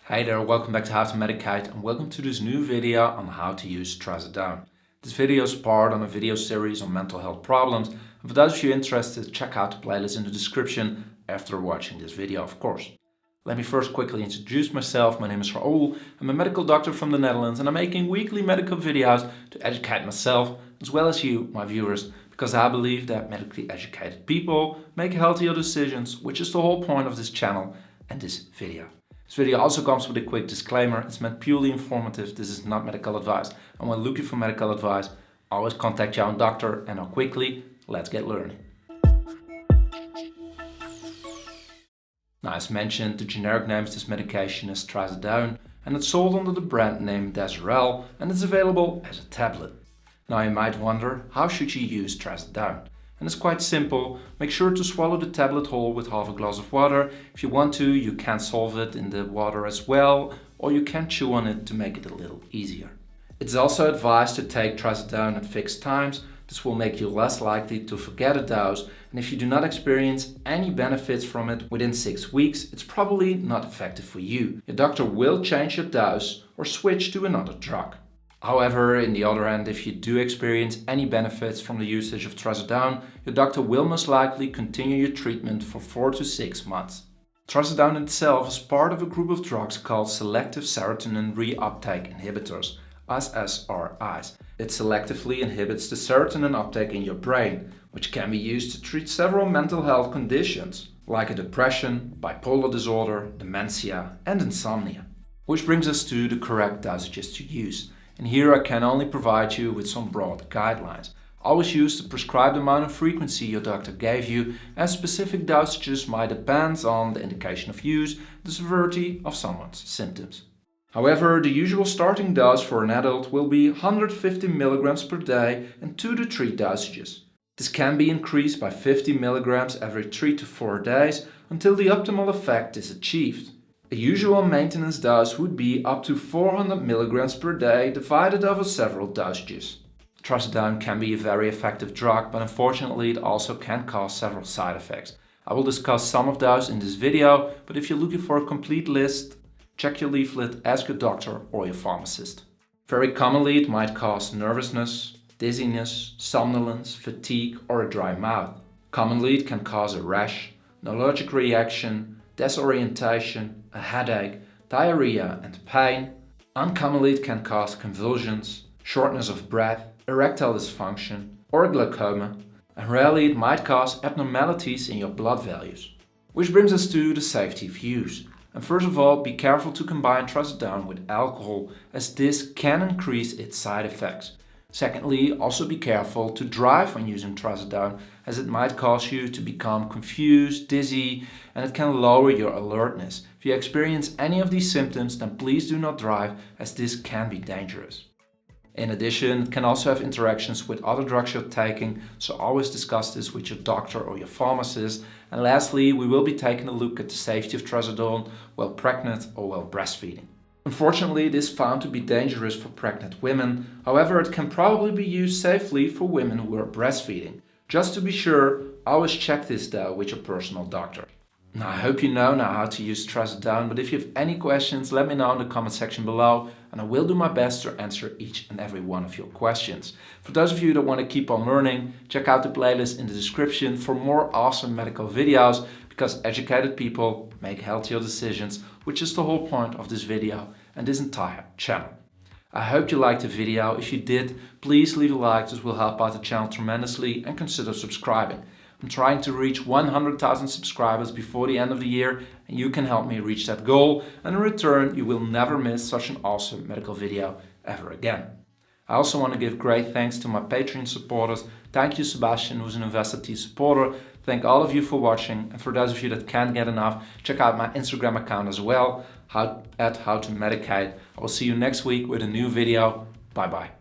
Hey there, welcome back to How to Medicate and welcome to this new video on how to use Trazodone. This video is part of a video series on mental health problems, and for those of you interested, check out the playlist in the description after watching this video, of course. Let me first quickly introduce myself. My name is Raoul. I'm a medical doctor from the Netherlands and I'm making weekly medical videos to educate myself as well as you, my viewers, because I believe that medically educated people make healthier decisions, which is the whole point of this channel and this video. This video also comes with a quick disclaimer. It's meant purely informative. This is not medical advice. And when looking for medical advice, always contact your own doctor. And now quickly, let's get learning. Now, as mentioned, the generic name of this medication is Trazodone, and it's sold under the brand name Desyrel, and it's available as a tablet. Now you might wonder, how should you use Trazodone? And it's quite simple. Make sure to swallow the tablet whole with half a glass of water. If you want to, you can solve it in the water as well, or you can chew on it to make it a little easier. It's also advised to take Trazodone at fixed times. This will make you less likely to forget a dose, and if you do not experience any benefits from it within 6 weeks, it's probably not effective for you. Your doctor will change your dose or switch to another drug. However, in the other hand, if you do experience any benefits from the usage of Trazodone, your doctor will most likely continue your treatment for 4 to 6 months. Trazodone itself is part of a group of drugs called selective serotonin reuptake inhibitors, SSRIs. It selectively inhibits the serotonin uptake in your brain, which can be used to treat several mental health conditions, like a depression, bipolar disorder, dementia, and insomnia. Which brings us to the correct dosages to use. And here I can only provide you with some broad guidelines. Always use the prescribed amount of frequency your doctor gave you, as specific dosages might depend on the indication of use, the severity of someone's symptoms. However, the usual starting dose for an adult will be 150 mg per day in 2 to 3 dosages. This can be increased by 50 mg every 3 to 4 days until the optimal effect is achieved. A usual maintenance dose would be up to 400 mg per day divided over several dosages. Trazodone can be a very effective drug, but unfortunately it also can cause several side effects. I will discuss some of those in this video, but if you're looking for a complete list, check your leaflet, ask your doctor or your pharmacist. Very commonly it might cause nervousness, dizziness, somnolence, fatigue or a dry mouth. Commonly it can cause a rash, an allergic reaction, disorientation, a headache, diarrhea and pain. Uncommonly it can cause convulsions, shortness of breath, erectile dysfunction or glaucoma, and rarely it might cause abnormalities in your blood values. Which brings us to the safety of use. And first of all, be careful to combine Trazodone with alcohol, as this can increase its side effects. Secondly, also be careful to drive when using Trazodone, as it might cause you to become confused, dizzy, and it can lower your alertness. If you experience any of these symptoms, then please do not drive, as this can be dangerous. In addition, it can also have interactions with other drugs you're taking, so always discuss this with your doctor or your pharmacist. And lastly, we will be taking a look at the safety of Trazodone while pregnant or while breastfeeding. Unfortunately, it is found to be dangerous for pregnant women. However, it can probably be used safely for women who are breastfeeding. Just to be sure, always check this though with your personal doctor. Now, I hope you know now how to use Trazodone, but if you have any questions, let me know in the comment section below, and I will do my best to answer each and every one of your questions. For those of you that want to keep on learning, check out the playlist in the description for more awesome medical videos, because educated people make healthier decisions, which is the whole point of this video and this entire channel. I hope you liked the video. If you did, please leave a like. This will help out the channel tremendously, and consider subscribing. I'm trying to reach 100,000 subscribers before the end of the year, and you can help me reach that goal, and in return you will never miss such an awesome medical video ever again. I also want to give great thanks to my Patreon supporters. Thank you Sebastian, who's an Investor supporter. Thank all of you for watching, and for those of you that can't get enough, check out my Instagram account as well, at How to Medicate. I will see you next week with a new video. Bye bye.